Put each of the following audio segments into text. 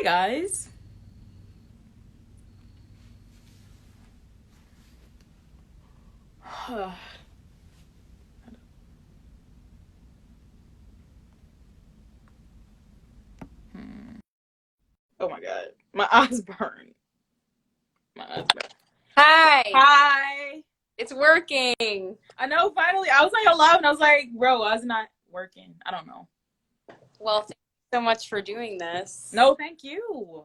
guys. Oh my god. My eyes burn. My eyes burn. Hi. Hi. It's working. I know, finally. I was like alive and I was like, bro, I was not working. I don't know. Well, thank you so much for doing this. No, thank you.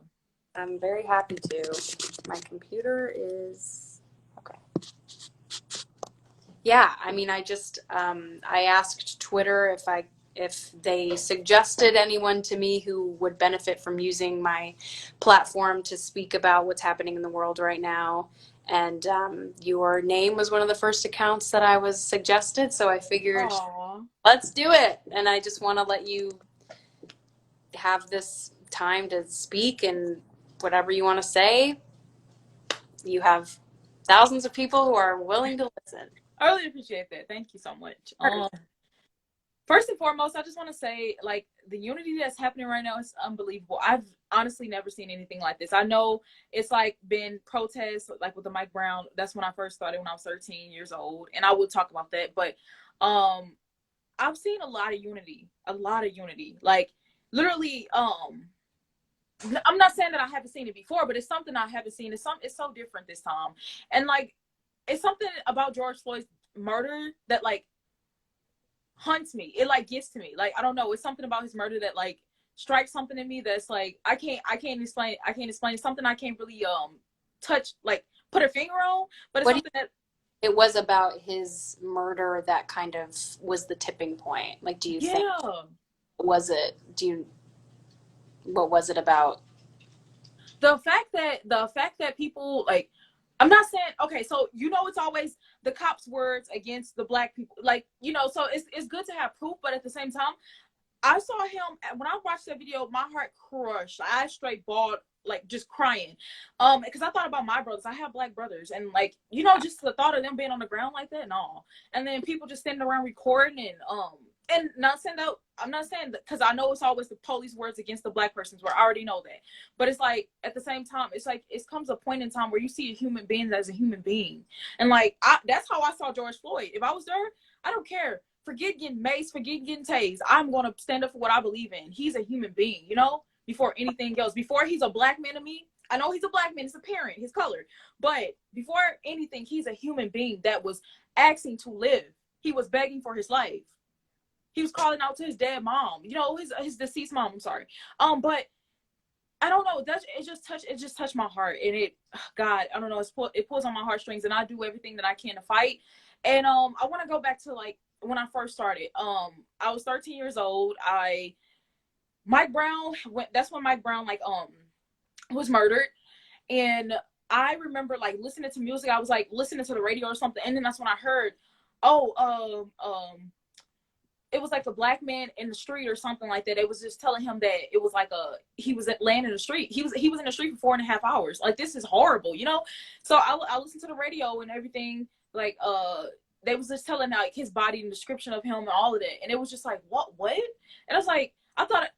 I'm very happy to. My computer is okay. Yeah, I mean, I asked Twitter if they suggested anyone to me who would benefit from using my platform to speak about what's happening in the world right now. And your name was one of the first accounts that I was suggested, so I figured, Aww. let's do it. And I just want to let you have this time to speak, and whatever you want to say, you have thousands of people who are willing to listen. I really appreciate that. Thank you so much. First and foremost, I just want to say, like, the unity that's happening right now is unbelievable. I've honestly never seen anything like this. I know it's like been protests, like with the Mike Brown. That's when I first started when I was 13 years old, and I will talk about that. But I've seen a lot of unity, like literally. I'm not saying that I haven't seen it before, but it's something I haven't seen. It's so different this time, and like it's something about George Floyd's murder that like hunts me. It like gets to me. Like I don't know. It's something about his murder that like strikes something in me that's like I can't explain. It's something I can't really touch, like put a finger on. But it's What do something that it was about his murder that kind of was the tipping point? Like, do you think, yeah. what was it about? The fact that people like, I'm not saying, okay, so it's always the cops' words against the black people, like so it's good to have proof, but at the same time I saw him when I watched that video, my heart crushed. I straight bawled, like just crying. Because I thought about my brothers. I have black brothers, and like, just the thought of them being on the ground like that, no. And then people just standing around recording and not saying that I'm not saying that because I know it's always the police words against the black persons where I already know that. But it's like at the same time, it's like it comes a point in time where you see a human being as a human being. And like that's how I saw George Floyd. If I was there, I don't care. Forget getting maced, forget getting tased. I'm going to stand up for what I believe in. He's a human being, before anything else. Before he's a black man to me, I know he's a black man, it's apparent, his color. But before anything, he's a human being that was asking to live. He was begging for his life. He was calling out to his dead mom, his deceased mom, I'm sorry. But I don't know, it just touched my heart. And God, I don't know, it pulls on my heartstrings, and I do everything that I can to fight. And I want to go back to like when I first started. I was 13 years old. Mike Brown that's when Mike Brown like was murdered. And I remember like listening to music. I was like listening to the radio or something, and then that's when I heard, it was like a black man in the street or something like that. It was just telling him that it was like he was laying in the street. He was in the street for 4.5 hours. Like, this is horrible, So I listened to the radio and everything. Like, they was just telling like his body and description of him and all of that. And it was just like, what? And I was like,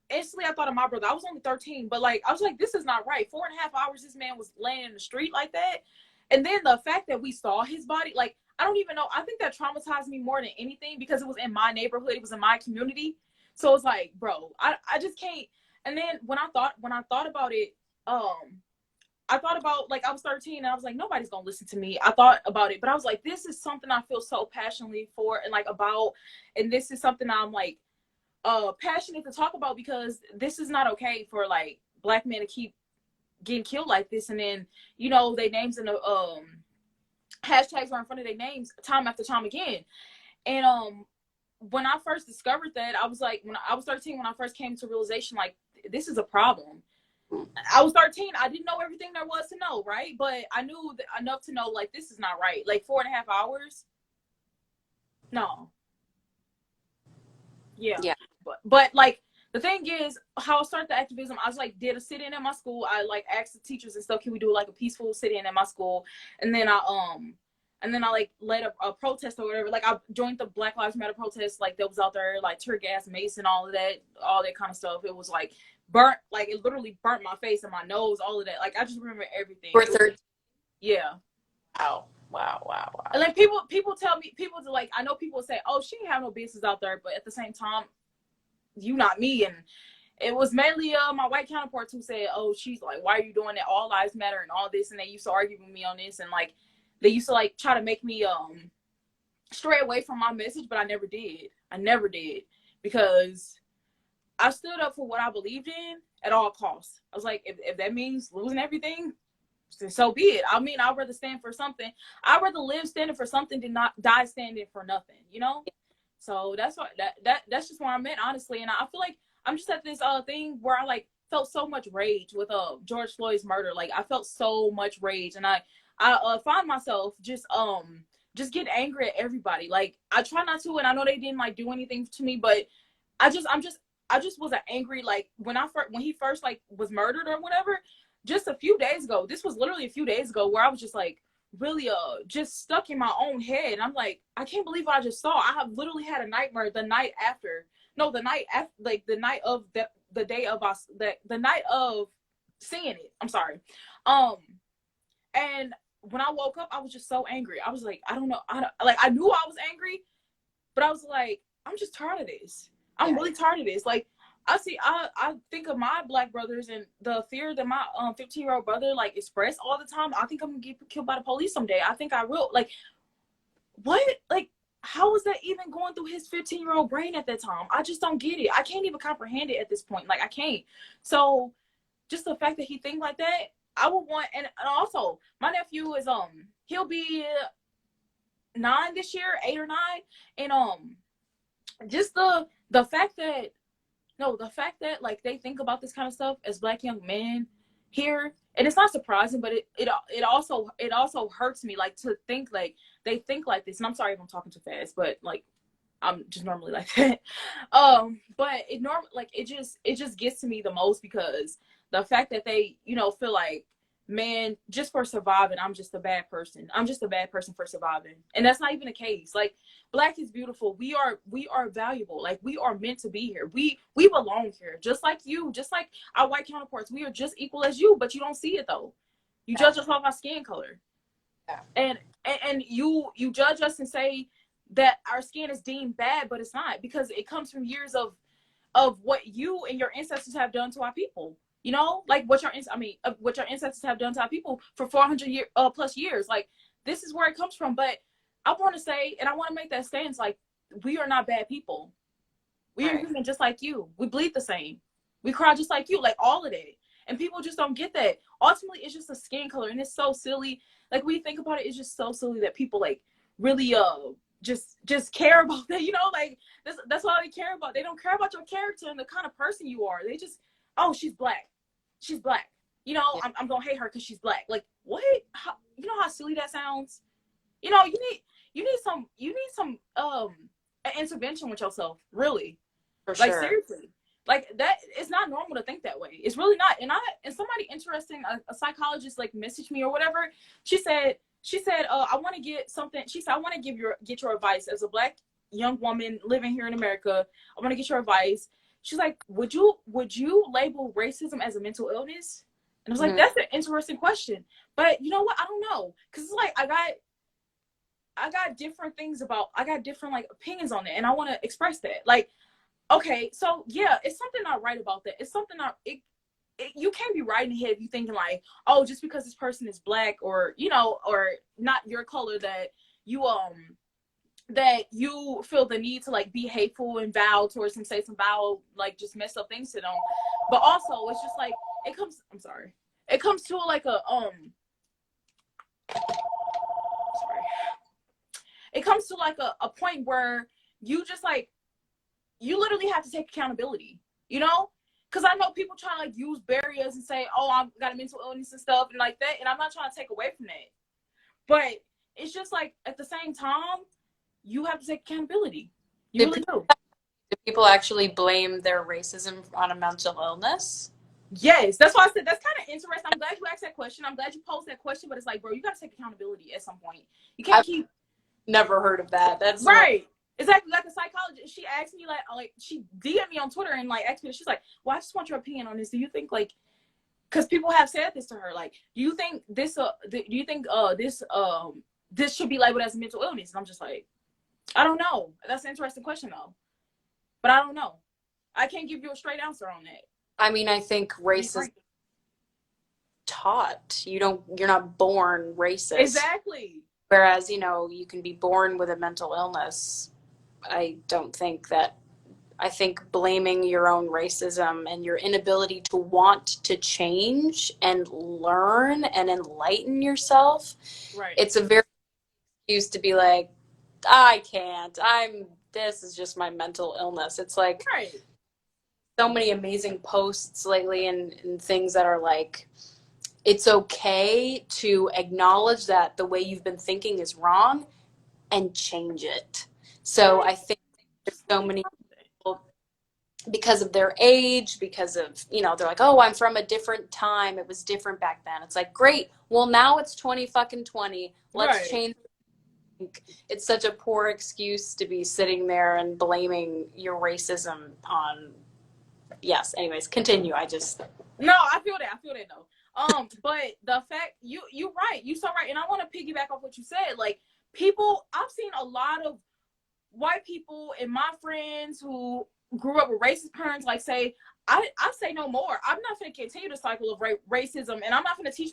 instantly I thought of my brother. I was only 13, but like, I was like, this is not right. 4.5 hours, this man was laying in the street like that. And then the fact that we saw his body, like, I don't even know. I think that traumatized me more than anything because it was in my neighborhood. It was in my community. So it's like, bro, I just can't. And then when I thought about it, I thought about, like, I was 13 and I was like, nobody's going to listen to me. I thought about it, but I was like, this is something I feel so passionately for and like about. And this is something I'm like, passionate to talk about because this is not okay for like black men to keep getting killed like this. And then, their names in the, hashtags are in front of their names time after time again. And when I first discovered that, I was like, when I was 13, when I first came to realization, like, this is a problem. I was 13. I didn't know everything there was to know, right? But I knew enough to know, like, this is not right. Like, 4.5 hours? No. Yeah. But like, the thing is, how I started the activism, I was like, did a sit-in at my school. I like asked the teachers and stuff, can we do like a peaceful sit-in at my school? And then and then I like led a protest or whatever. Like I joined the Black Lives Matter protest, like that was out there, like tear gas, mace, and all that kind of stuff. It was like burnt, like it literally burnt my face and my nose, all of that. Like I just remember everything. You were 13. Yeah. Wow. Wow. Wow. Wow. And like people tell me, people to like, I know people say, oh, she didn't have no business out there, but at the same time, you not me. And it was mainly my white counterparts who said, oh, she's like, why are you doing that? All lives matter and all this. And they used to argue with me on this, and like they used to like try to make me stray away from my message, but I never did. I never did, because I stood up for what I believed in at all costs. I was like, if that means losing everything, so be it. I mean, I'd rather stand for something. I'd rather live standing for something than not die standing for nothing, you know? So that's what that's just where I'm at, honestly. And I feel like I'm just at this thing where I like felt so much rage with George Floyd's murder. Like I felt so much rage, and I find myself just get angry at everybody. Like I try not to, and I know they didn't like do anything to me, but I just was an angry, like when he first like was murdered or whatever, just a few days ago. This was literally a few days ago, where I was just like really just stuck in my own head. And I'm like, I can't believe what I just saw. I have literally had a nightmare the night after. No, the night after, like the night of the day of us, the night of seeing it. I'm sorry. And when I woke up, I was just so angry. I was like, I don't know. I knew I was angry, but I was like, I'm just tired of this. I'm really tired of this. Like, I think of my Black brothers and the fear that my 15-year-old brother like expressed all the time. I think I'm gonna get killed by the police someday. I think I will. Like, what? Like, how was that even going through his 15-year-old brain at that time? I just don't get it. I can't even comprehend it at this point. Like, I can't. So, just the fact that he think like that, I would want. And also, my nephew is he'll be 9 this year, 8 or 9, and just the fact that. No, the fact that like they think about this kind of stuff as Black young men here, and it's not surprising, but it also hurts me like to think like they think like this. And I'm sorry if I'm talking too fast, but like I'm just normally like that. But it just gets to me the most, because the fact that they feel like, man, just for surviving, I'm just a bad person. I'm just a bad person for surviving, and that's not even the case. Like, Black is beautiful. We are valuable. Like, we are meant to be here. We belong here, just like you, just like our white counterparts. We are just equal as you, but you don't see it though. You judge us off our skin color, and you judge us and say that our skin is deemed bad, but it's not, because it comes from years of what you and your ancestors have done to our people. Like what your ancestors have done to our people for 400 plus years. Like, this is where it comes from. But I want to say, and I want to make that stance, like, we are not bad people. We are human just like you. We bleed the same. We cry just like you, like all of it. And people just don't get that. Ultimately, it's just a skin color, and it's so silly. Like, when you think about it, it's just so silly that people like really just care about that. Like that's all they care about. They don't care about your character and the kind of person you are. They just, oh, she's Black. She's Black. I'm gonna hate her because she's Black. Like, what? How silly that sounds? You need some intervention with yourself, really. For like, sure. seriously. Like, that, it's not normal to think that way. It's really not. And somebody interesting, a psychologist, like, messaged me or whatever. She said, I want to get something. She said, I want to get your advice as a Black young woman living here in America. I want to get your advice. She's like, would you label racism as a mental illness? And I was like, that's an interesting question. But you know what? I don't know. Because it's like, I got different like opinions on it, and I want to express that. Like, okay, so yeah, it's something not right about that. It's something not, you can't be right in the head if you thinking like, oh, just because this person is Black or not your color, that you feel the need to like be hateful and vile towards them, say some vile, like, just messed up things to them. But also, it's just like, it comes to like it comes to like a point where you just like, you literally have to take accountability, because I know people try to like use barriers and say, oh, I've got a mental illness and stuff and like that, and I'm not trying to take away from that, but it's just like, at the same time, you have to take accountability. You really do. Do people actually blame their racism on a mental illness? Yes, that's why I said that's kind of interesting. I'm glad you asked that question. I'm glad you posed that question, but it's like, bro, you got to take accountability at some point. You can't I've keep never heard of that. That's one. right. Exactly, like a psychologist. She asked me like she DM'd me on Twitter and like asked me. She's like, "Well, I just want your opinion on this. Do you think like because people have said this to her like, do you think this should be labeled as a mental illness?" And I'm just like, I don't know. That's an interesting question though, but I don't know. I can't give you a straight answer on that. I mean, I think race is taught. You're not born racist. Exactly. Whereas, you know, you can be born with a mental illness. I don't think that, I think blaming your own racism and your inability to want to change and learn and enlighten yourself, Right. it's a very excuse to be like, I can't. This is just my mental illness. It's like Right. so many amazing posts lately and things that are like, it's okay to acknowledge that the way you've been thinking is wrong and change it. So I think there's so many people, because of their age, because of, you know, they're like, oh, I'm from a different time. It was different back then. It's like, great. Well, now it's 20 fucking 20. Let's Right. change. It's such a poor excuse to be sitting there and blaming your racism on, yes. Anyways, continue. No, I feel that though. But the fact you right, you so right, and I want to piggyback off what you said. Like people, I've seen a lot of white people and my friends who grew up with racist parents, like say, I say no more. I'm not going to continue the cycle of racism, and I'm not going to teach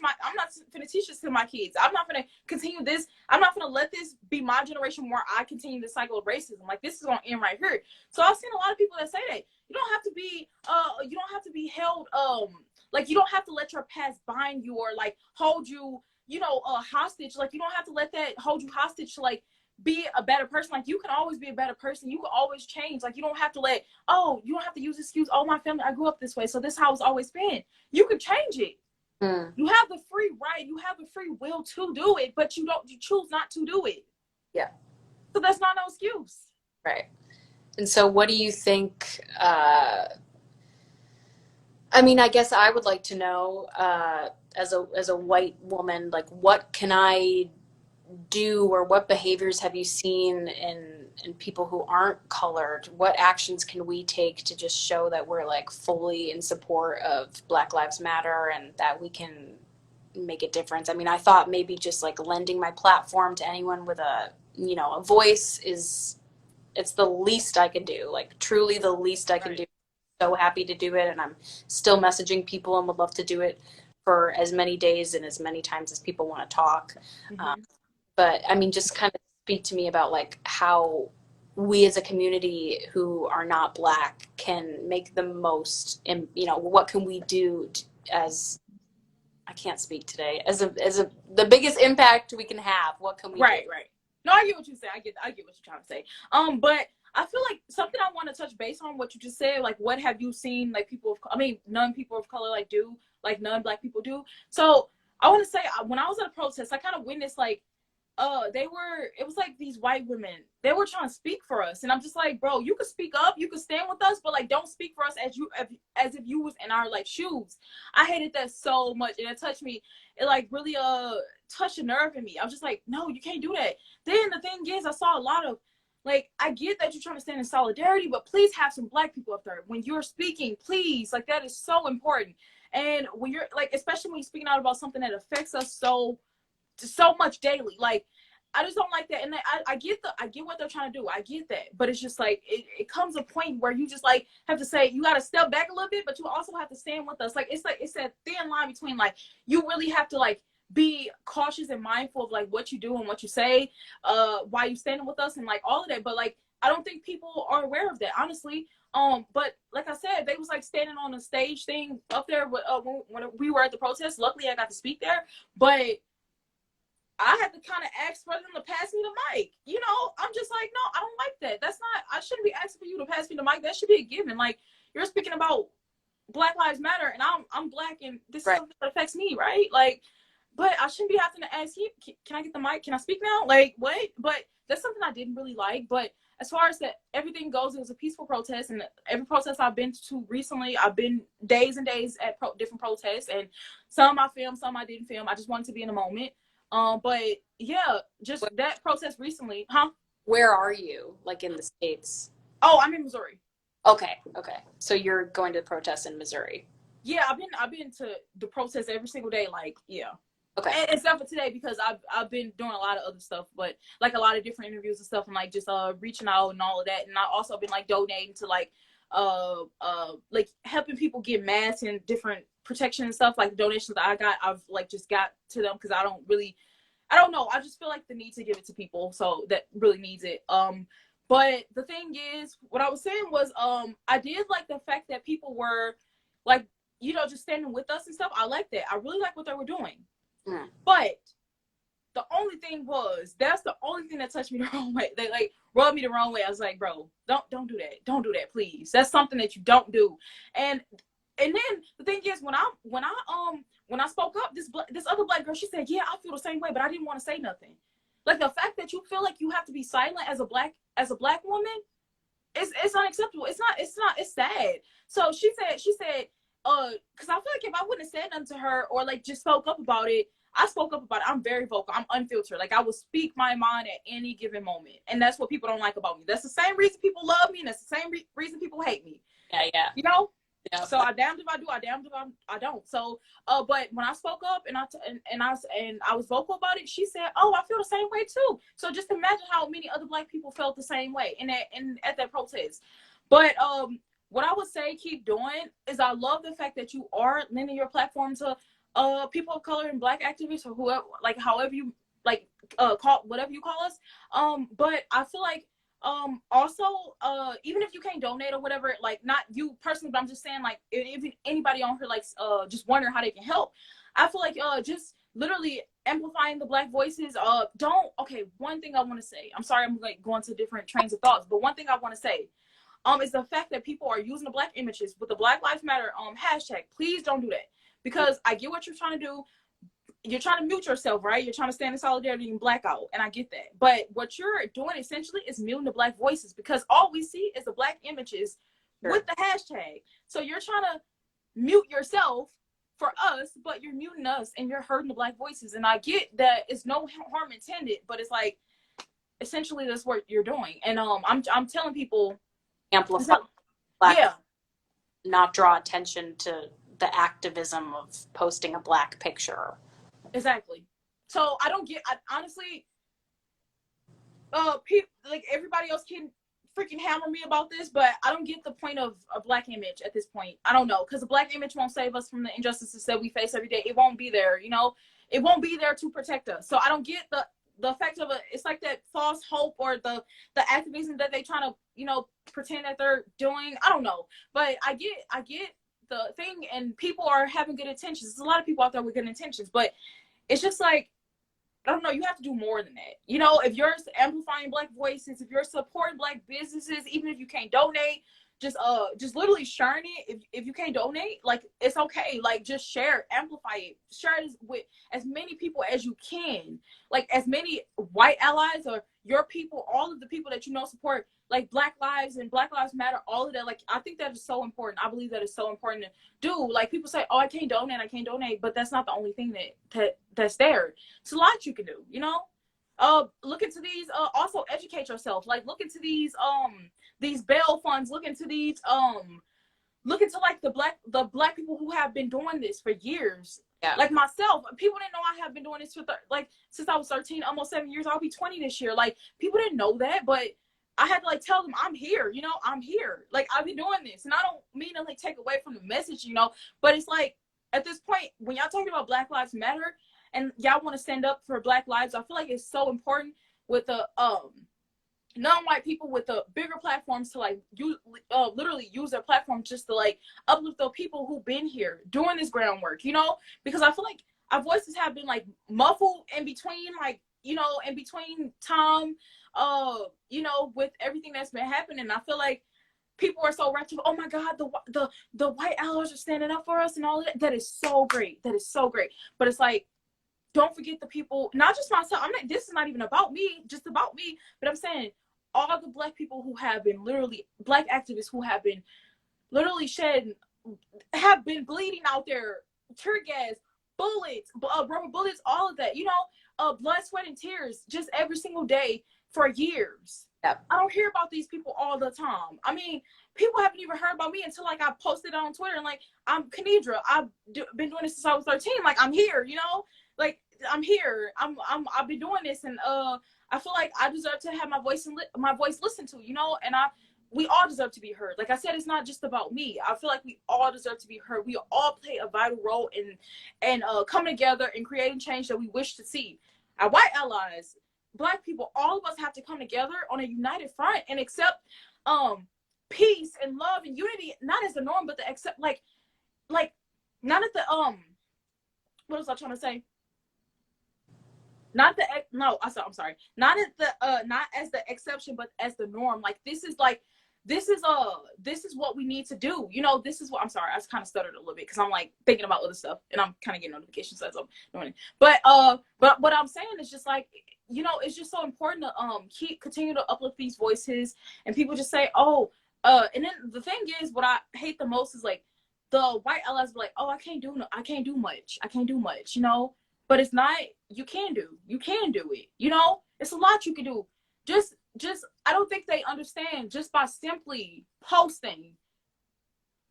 this to my kids. I'm not going to continue this. I'm not going to let this be my generation where I continue the cycle of racism. Like this is going to end right here. So I've seen a lot of people that say that you don't have to be held like you don't have to let your past bind you or like hold you hostage. Like you don't have to let that hold you hostage to like be a better person. Like you can always be a better person. You can always change. Like you don't have to you don't have to use the excuse, oh, my family, I grew up this way, so this how it's always been. You can change it. You have the free right, you have the free will to do it, but you choose not to do it. Yeah. So that's not no excuse. Right. And so what do you think, I mean, I guess I would like to know, as a white woman, like what can I do, or what behaviors have you seen in people who aren't colored? What actions can we take to just show that we're like fully in support of Black Lives Matter and that we can make a difference? I mean, I thought maybe just like lending my platform to anyone with a voice it's the least I can do, like truly the least I can do. So happy to do it, and I'm still messaging people and would love to do it for as many days and as many times as people want to talk. But I mean, just kind of speak to me about like how we as a community who are not Black can make the most, and what can we do as, I can't speak today, as the biggest impact we can have. What can we do? Right. No, I get what you say. I get what you're trying to say. But I feel like something I want to touch base on what you just said. Like, what have you seen? Like non people of color like do, like non-Black people do. So I want to say when I was at a protest, I kind of witnessed like it was like these white women, they were trying to speak for us, and I'm just like, bro, you could speak up, you could stand with us, but like don't speak for us as if you was in our like shoes. I hated that so much, and it touched me. It like really touched a nerve in me. I was just like, no, you can't do that. Then the thing is, I saw a lot of like, I get that you're trying to stand in solidarity, but please have some Black people up there when you're speaking, please. Like that is so important. And when you're like, especially when you're speaking out about something that affects us so much daily, like I just don't like that. And I get what they're trying to do, I get that, but it's just like it comes a point where you just like have to say, you got to step back a little bit, but you also have to stand with us. Like it's that thin line between like you really have to like be cautious and mindful of like what you do and what you say while you standing with us and like all of that. But like I don't think people are aware of that, honestly. But like I said, they was like standing on a stage thing up there when we were at the protest. Luckily I got to speak there, but I had to kind of ask for them to pass me the mic. I'm just like, no, I don't like that. That's not, I shouldn't be asking for you to pass me the mic. That should be a given. Like, you're speaking about Black Lives Matter, and I'm Black, and this is something that affects me, right? Like, but I shouldn't be having to ask you, can I get the mic? Can I speak now? Like, what? But that's something I didn't really like. But as far as that everything goes, it was a peaceful protest. And every protest I've been to recently, I've been days and days at different protests. And some I filmed, some I didn't film. I just wanted to be in the moment. But yeah, just that protest recently, huh? Where are you? Like in the States? Oh, I'm in Missouri. Okay. So you're going to protest in Missouri? Yeah, I've been to the protest every single day. Like, yeah. Okay. And except for today, because I've been doing a lot of other stuff, but like a lot of different interviews and stuff, and like just reaching out and all of that. And I also been like donating to like helping people get masks and different protection and stuff. Like the donations that I got, I've like just got to them because I don't know. I just feel like the need to give it to people so that really needs it. But the thing is, what I was saying was I did like the fact that people were like, you know, just standing with us and stuff. I like that. I really like what they were doing. Mm. But the only thing was, that's the only thing that touched me the wrong way. They like rubbed me the wrong way. I was like, bro, don't do that. Don't do that, please. That's something that you don't do. And then the thing is, when I spoke up, this other black girl, she said, yeah, I feel the same way, but I didn't want to say nothing. Like the fact that you feel like you have to be silent as a black woman, it's unacceptable. It's sad. So she said, because I feel like if I wouldn't have said nothing to her or like just spoke up about it, I spoke up about it. I'm very vocal. I'm unfiltered. Like I will speak my mind at any given moment. And that's what people don't like about me. That's the same reason people love me. And that's the same reason people hate me. Yeah. You know? Yeah. So I damned if I do, I damned if I don't. So, but when I spoke up and I was vocal about it, she said, "Oh, I feel the same way too." So just imagine how many other black people felt the same way at that protest. But what I would say keep doing is I love the fact that you are lending your platform to people of color and black activists or whoever, like however you like call whatever you call us. But I feel like also even if you can't donate or whatever, like not you personally, but I'm just saying like if anybody on here like just wondering how they can help, I feel like just literally amplifying the black voices. One thing I want to say, I'm sorry I'm like going to different trains of thoughts, but one thing I want to say is the fact that people are using the black images with the Black Lives Matter hashtag. Please don't do that, because I get what you're trying to do. You're trying to mute yourself, right? You're trying to stand in solidarity and blackout, and I get that. But what you're doing essentially is muting the black voices, because all we see is the black images with the hashtag. So you're trying to mute yourself for us, but you're muting us and you're hurting the black voices. And I get that it's no harm intended, but it's like essentially that's what you're doing. And I'm telling people, amplify black, yeah, not draw attention to the activism of posting a black picture. Exactly. So I honestly, people like everybody else can freaking hammer me about this, but I don't get the point of a black image at this point. I don't know, because a black image won't save us from the injustices that we face every day. It won't be there, you know. It won't be there to protect us. So I don't get the effect of it's like that false hope or the activism that they trying to, you know, pretend that they're doing. I don't know, but I get the thing, and people are having good intentions. There's a lot of people out there with good intentions, but it's just like, I don't know, you have to do more than that. You know, if you're amplifying black voices, if you're supporting black businesses, even if you can't donate, just literally sharing it. If you can't donate, like it's okay. Like just share, amplify it, share it with as many people as you can. Like as many white allies or your people, all of the people that you know support like Black Lives and Black Lives Matter, all of that. Like I think that is so important. I believe that is so important to do. Like people say, oh, I can't donate, but that's not the only thing that's there. It's a lot you can do, you know. Look into these. Also educate yourself. Like look into these bail funds. Look into these. Look into like the black people who have been doing this for years. Yeah. Like myself, people didn't know I have been doing this for since I was 13, almost 7 years. I'll be 20 this year. Like people didn't know that, but I had to like tell them I'm here. You know, I'm here. Like I've been doing this, and I don't mean to like take away from the message, you know. But it's like at this point, when y'all talking about Black Lives Matter and y'all want to stand up for Black lives, I feel like it's so important with the non-white people with the bigger platforms to like literally use their platform just to like uplift the people who've been here doing this groundwork, you know, because I feel like our voices have been like muffled in between, like, you know, in between time, you know, with everything that's been happening. I feel like people are so wrapped up, oh my God, the white allies are standing up for us and all of that. That is so great. That is so great. But it's like, don't forget the people, not just myself. I'm not, this is not even about me, just about me, but I'm saying all the Black people who have been literally, Black activists who have been literally shedding, have been bleeding out there, tear gas, bullets, rubber bullets, all of that, you know, blood, sweat, and tears just every single day for years. Yep. I don't hear about these people all the time. I mean, people haven't even heard about me until like I posted on Twitter and like, I'm Kenidra. I've been doing this since I was 13. Like, I'm here, you know, like I'm here. I've been doing this, and I feel like I deserve to have my voice listened to, you know, and we all deserve to be heard. Like I said, it's not just about me. I feel like we all deserve to be heard. We all play a vital role in coming together and creating change that we wish to see. Our white allies, Black people, all of us have to come together on a united front and accept peace and love and unity, not as the norm, but the accept, like not at the what was I trying to say? Not the no, I'm sorry. Not at the not as the exception, but as the norm. Like this is what we need to do. You know, this is what, I'm sorry, I kind of stuttered a little bit because I'm like thinking about other stuff and I'm kind of getting notifications as I'm doing it. But what I'm saying is just like, you know, it's just so important to continue to uplift these voices, and people just say, oh, and then the thing is, what I hate the most is like the white allies be like, oh, I can't do much, you know. But it's not, you can do it, you know. It's a lot you can do. Just I don't think they understand, just by simply posting,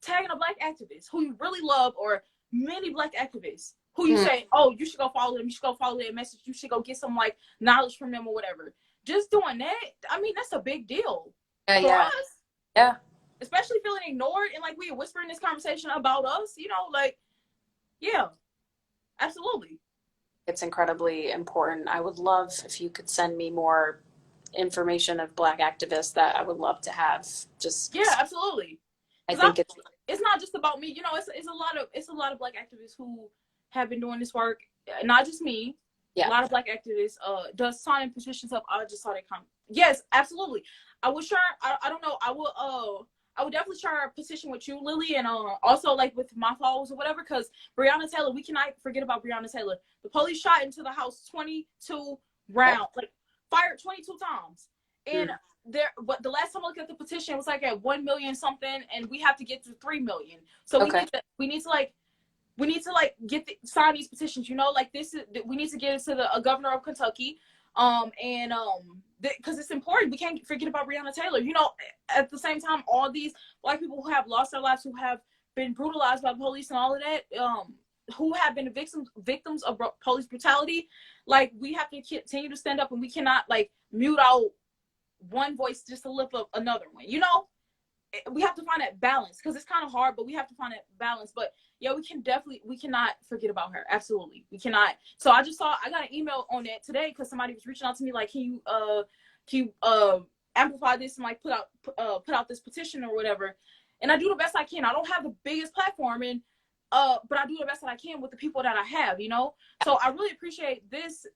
tagging a Black activist who you really love, or many Black activists who you say, oh, you should go follow them, you should go follow their message, you should go get some like knowledge from them or whatever. Just doing that, I mean, that's a big deal for us. Yeah. Especially feeling ignored, and like we are whispering this conversation about us, you know, like, yeah, absolutely. It's incredibly important. I would love if you could send me more information of Black activists that I would love to have. Just yeah, absolutely. I think it's not just about me, you know. It's a lot of Black activists who have been doing this work, not just me. Yeah. A lot of Black activists does signing petitions up. I just saw that comment. Yes, absolutely. I will share. I don't know. I would definitely share a petition with you, Lily, and also like with my followers or whatever, because Breonna Taylor, we cannot forget about Breonna Taylor. The police shot into the house 22 rounds, like fired 22 times. And but the last time I looked at the petition, it was like at 1 million something, and we have to get to 3 million. So we need to sign these petitions, you know, like we need to get it to the governor of Kentucky. Because it's important. We can't forget about Breonna Taylor. You know, at the same time, all these Black people who have lost their lives, who have been brutalized by police and all of that, who have been victims of police brutality, like, we have to continue to stand up, and we cannot like mute out one voice just to lift up another one. You know, we have to find that balance, because it's kind of hard, but we have to find that balance. But yeah, we cannot forget about her. Absolutely, we cannot. So I got an email on that today, because somebody was reaching out to me like, can you amplify this and like put out this petition or whatever. And I do the best I can. I don't have the biggest platform, and but I do the best that I can with the people that I have, you know. So I really appreciate this,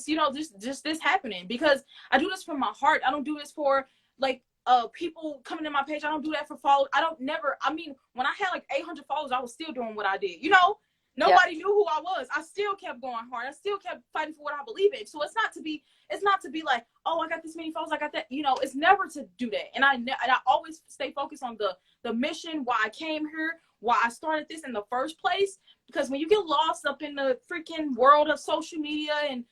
you know, this happening, because I do this from my heart. I don't do this for like people coming to my page. I don't do that for followers. I mean, when I had like 800 followers, I was still doing what I did, you know. Nobody knew who I was. I still kept going hard. I still kept fighting for what I believe in. So it's not to be like, oh, I got this many followers, I got that. You know, it's never to do that. And I always stay focused on the mission, why I came here, why I started this in the first place. Because when you get lost up in the freaking world of social media, and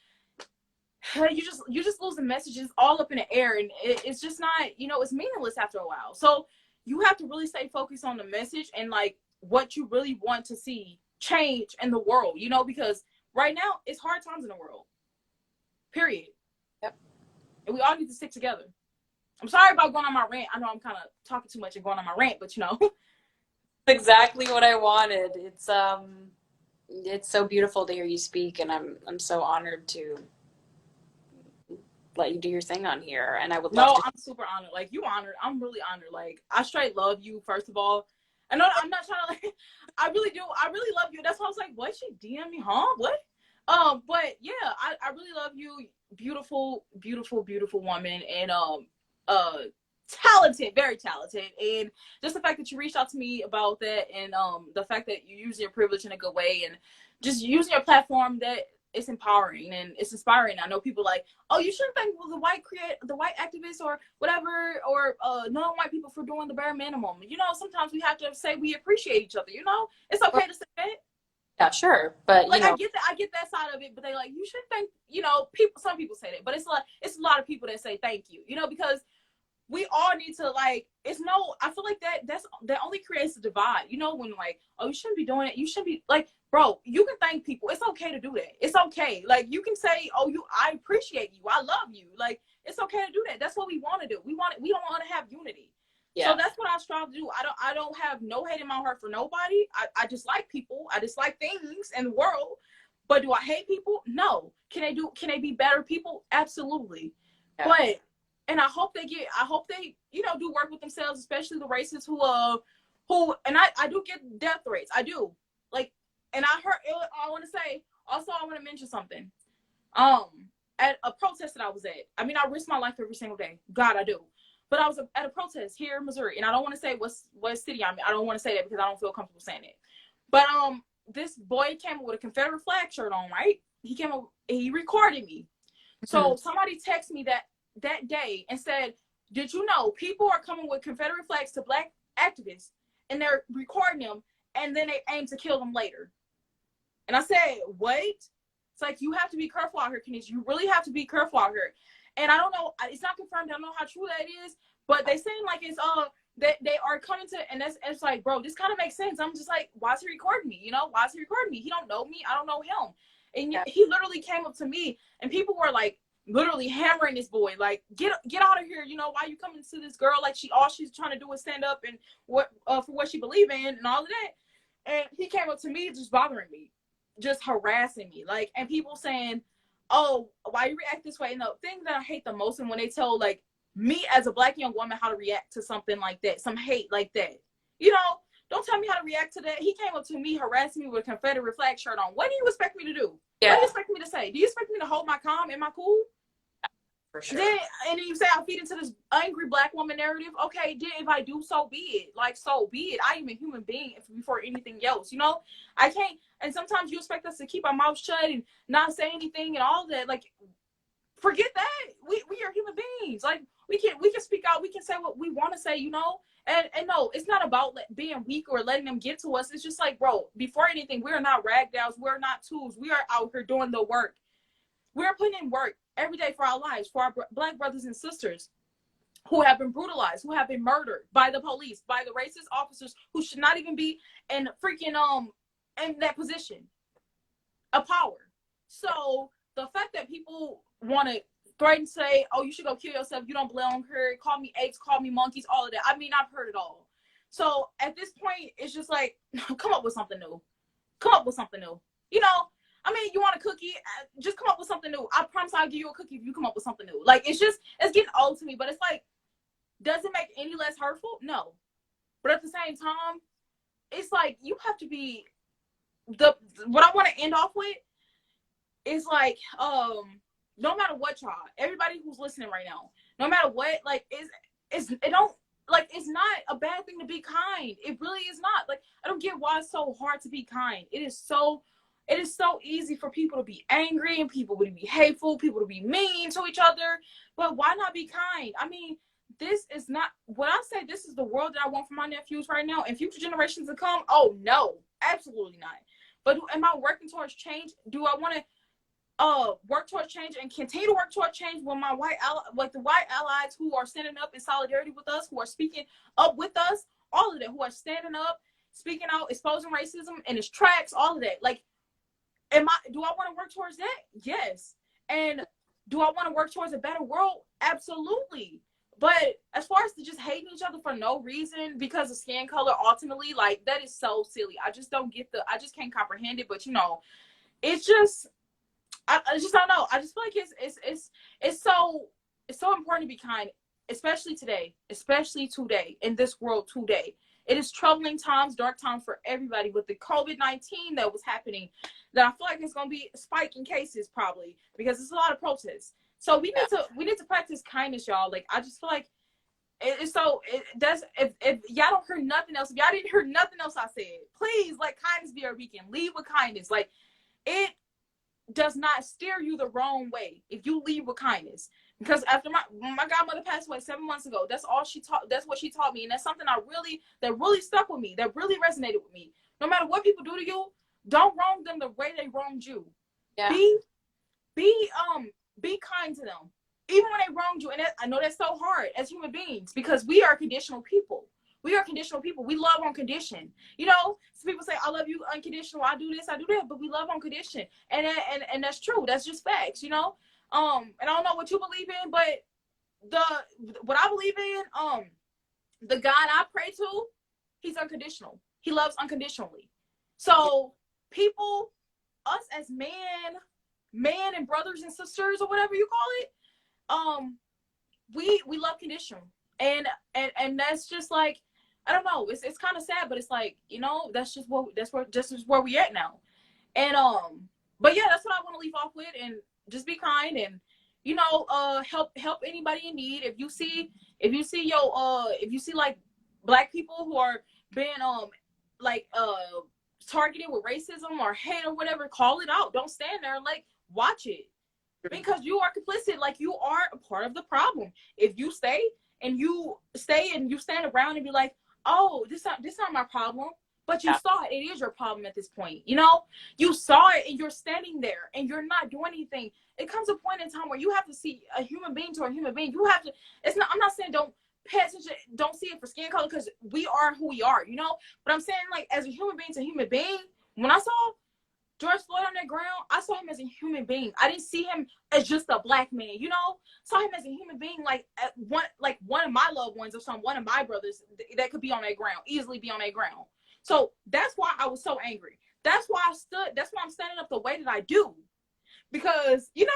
you just lose the messages all up in the air, and it's just not, you know, it's meaningless after a while. So you have to really stay focused on the message and like what you really want to see change in the world, you know, because right now it's hard times in the world, period. Yep. And we all need to stick together. I'm sorry about going on my rant. I know I'm kind of talking too much and going on my rant, but you know. Exactly what I wanted. It's so beautiful to hear you speak, and I'm so honored to let you do your thing on here. And I would love to. I'm super honored. Like, you honored. I'm really honored. Like, I straight love you, first of all. I know I'm not trying to like, I really do. I really love you. That's why I was like, what? She DM me, huh? What? But yeah, I really love you. Beautiful, beautiful, beautiful woman. And talented, very talented. And just the fact that you reached out to me about that, and the fact that you use your privilege in a good way, and just using your platform, that it's empowering and it's inspiring. I know people like, oh, you shouldn't thank the white activists or whatever, or non-white people for doing the bare minimum. You know, sometimes we have to say we appreciate each other. You know, it's okay to say that. Yeah, sure, but like, I get that side of it, but they like, you should thank, you know, people. Some people say that, but it's a lot of people that say thank you. You know, because we all need to, like, I feel like that only creates a divide. You know, when like, oh, you shouldn't be doing it. You shouldn't be like, bro, you can thank people. It's okay to do that. It's okay. Like, you can say, oh, I appreciate you. I love you. Like, it's okay to do that. That's what we want to do. We don't want to have unity. Yeah. So that's what I strive to do. I don't have no hate in my heart for nobody. I just like people. I just like things in the world. But do I hate people? No. Can they be better people? Absolutely. Yeah. But and I hope they, you know, do work with themselves, especially the racists who and I do get death threats. I do. Like, and I want to say, also, I want to mention something. At a protest that I was at, I mean, I risk my life every single day. God, I do. But I was at a protest here in Missouri, and I don't want to say what city I'm in. I don't want to say that because I don't feel comfortable saying it. But this boy came with a Confederate flag shirt on, right? He recorded me. So somebody texted me that day and said, did you know people are coming with Confederate flags to black activists and they're recording them, and then they aim to kill them later? And I said, wait. It's like, you have to be careful out here, Kenidra. You really have to be careful out here. And I don't know, it's not confirmed. I don't know how true that is, but they seem like it's that they are coming to, and it's like, bro, this kind of makes sense. I'm just like, why is he recording me? You know, why is he recording me? He don't know me. I don't know him. And he literally came up to me, and people were like, literally hammering this boy, like, get out of here. You know, why you coming to this girl? Like, all she's trying to do is stand up and for what she believe in and all of that. And he came up to me, just bothering me, just harassing me, like, and people saying, oh, why you react this way? And the thing that I hate the most is when they tell, like, me as a black young woman how to react to something like that, some hate like that. You know, don't tell me how to react to that. He came up to me, harassing me with a Confederate flag shirt on. What do you expect me to do? Yeah. What do you expect me to say? Do you expect me to hold my calm and my cool? For sure. And then you say I feed into this angry black woman narrative. Okay, then if I do, so be it. Like, so be it. I am a human being before anything else. You know, I can't. And sometimes you expect us to keep our mouths shut and not say anything and all that. Like, forget that. We are human beings. Like, we can speak out. We can say what we want to say. You know. And no, it's not about being weak or letting them get to us. It's just like, bro, before anything, we're not ragdolls. We're not tools. We are out here doing the work. We're putting in work every day for our lives, for our black brothers and sisters who have been brutalized, who have been murdered by the police, by the racist officers who should not even be in freaking in that position of power. So the fact that people want to threaten, say, oh, you should go kill yourself, you don't belong here, call me apes, call me monkeys, all of that. I mean, I've heard it all. So at this point, it's just like, come up with something new. Come up with something new. You know, I mean, you want a cookie? Just come up with something new. I promise I'll give you a cookie if you come up with something new. Like, it's getting old to me, but it's like, does it make it any less hurtful? No. But at the same time, it's like, you have to be, what I want to end off with is like, no matter what, y'all, everybody who's listening right now, no matter what, like, it's not a bad thing to be kind. It really is not. Like, I don't get why it's so hard to be kind. It is so easy for people to be angry and people to be hateful, people to be mean to each other. But why not be kind? I mean, this is not, when I say this is the world that I want for my nephews right now and future generations to come, oh no, absolutely not. But am I working towards change? Do I want to work towards change and continue to work towards change when my the white allies who are standing up in solidarity with us, who are speaking up with us, all of that, who are standing up, speaking out, exposing racism in its tracks, all of that. Like, do I want to work towards that? Yes. And do I want to work towards a better world? Absolutely. But as far as just hating each other for no reason because of skin color, ultimately, like, that is so silly. I just don't get I just can't comprehend it. But, you know, it's just, I just don't know. I just feel like it's so important to be kind, especially today, in this world today. It is troubling times, dark times for everybody with the COVID-19 that was happening, that I feel like it's going to be a spike in cases probably because there's a lot of protests. So we need to practice kindness, y'all. Like, I just feel like So that's if y'all don't hear nothing else, if y'all didn't hear nothing else I said, please let kindness be our beacon. Lead with kindness. Like, it does not steer you the wrong way if you lead with kindness. Because after my godmother passed away 7 months ago, that's all she taught. That's what she taught me, and that's something that really stuck with me. That really resonated with me. No matter what people do to you, don't wrong them the way they wronged you. Yeah. Be kind to them, even when they wronged you. And I know that's so hard as human beings, because we are conditional people. We are conditional people. We love on condition. You know, some people say, I love you unconditional. I do this, I do that, but we love on condition. And that's true. That's just facts, you know? And I don't know what you believe in, but what I believe in, the God I pray to, he's unconditional. He loves unconditionally. So people, us as man and brothers and sisters, or whatever you call it, we love conditional. And that's just like, I don't know, it's kind of sad, but it's like, you know, that's where we at now. And but yeah, that's what I want to leave off with. And just be kind, and you know, help anybody in need. If you see like black people who are being like targeted with racism or hate or whatever, call it out. Don't stand there and like watch it, because you are complicit. Like, you are a part of the problem. If you stay and you stand around and be like, oh, this not my problem, but you saw it. It is your problem at this point. You know, you saw it and you're standing there and you're not doing anything. It comes a point in time where you have to see a human being to a human being. You have to. I'm not saying don't pay attention. Don't see it for skin color, because we are who we are. You know, but I'm saying, like, as a human being to human being. When I saw George Floyd on that ground, I saw him as a human being. I didn't see him as just a black man, you know? Saw him as a human being, like one of my loved ones, or one of my brothers that could be on that ground, easily be on that ground. So that's why I was so angry. That's why I'm standing up the way that I do. Because, you know,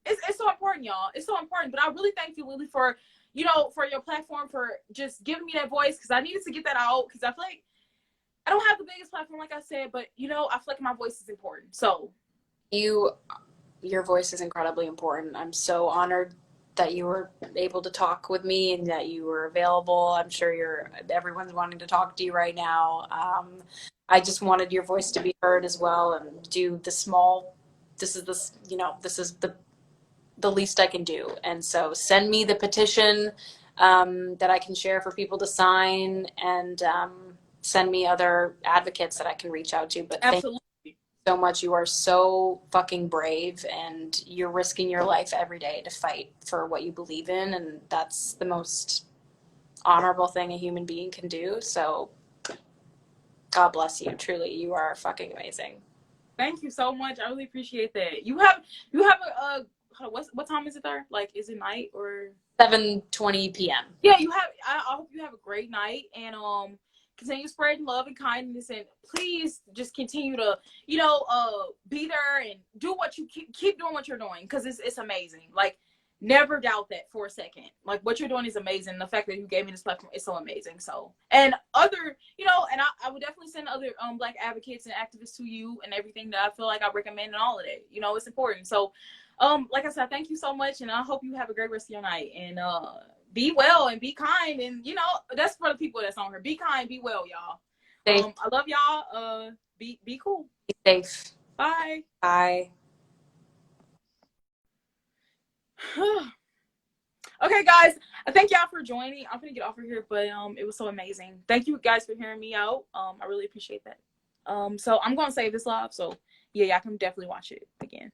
it's so important, y'all. It's so important. But I really thank you, Lili, for, you know, for your platform, for just giving me that voice, because I needed to get that out, because I feel like I don't have the biggest platform, like I said, but, you know, I feel like my voice is important. So your voice is incredibly important. I'm so honored that you were able to talk with me and that you were available. I'm sure everyone's wanting to talk to you right now. I just wanted your voice to be heard as well, and do this is the least I can do. And so send me the petition that I can share for people to sign, and send me other advocates that I can reach out to. But absolutely. Thank you so much. You are so fucking brave, and you're risking your life every day to fight for what you believe in, and that's the most honorable thing a human being can do. So God bless you. Truly, you are fucking amazing. Thank you so much. I really appreciate that. You have a what time is it there? Like, is it night or 7:20 p.m. Yeah, I hope you have a great night, and continue spreading love and kindness, and please just continue to, you know, be there and do what you keep doing what you're doing, because it's amazing. Like, never doubt that for a second. Like, what you're doing is amazing. The fact that you gave me this platform is so amazing. So, and other, you know, and I would definitely send other black advocates and activists to you, and everything that I feel like I recommend, and all of that. You know, it's important. So, like I said, thank you so much, and I hope you have a great rest of your night, and be well and be kind, and, you know, that's for the people that's on here. Be kind, be well, y'all. I love y'all. Be cool. Be safe. Bye. Bye. Okay, guys, I thank y'all for joining. I'm gonna get off of here, but it was so amazing. Thank you guys for hearing me out. I really appreciate that. So I'm gonna save this live, so yeah, y'all can definitely watch it again.